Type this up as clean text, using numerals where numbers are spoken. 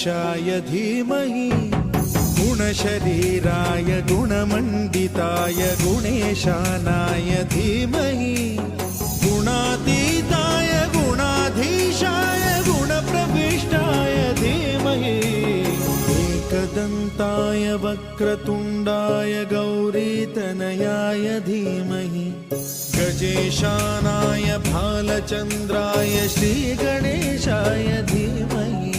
गणेशाय धीमहि गुणशरीराय गुणमण्डिताय गुणेशानाय धीमहि गुणातीताय गुणाधीशाय गुणप्रविष्टाय धीमहि एकदन्ताय वक्रतुण्डाय गौरीतनयाय धीमहि गजेशानाय भालचन्द्राय श्रीगणेशाय धीमहि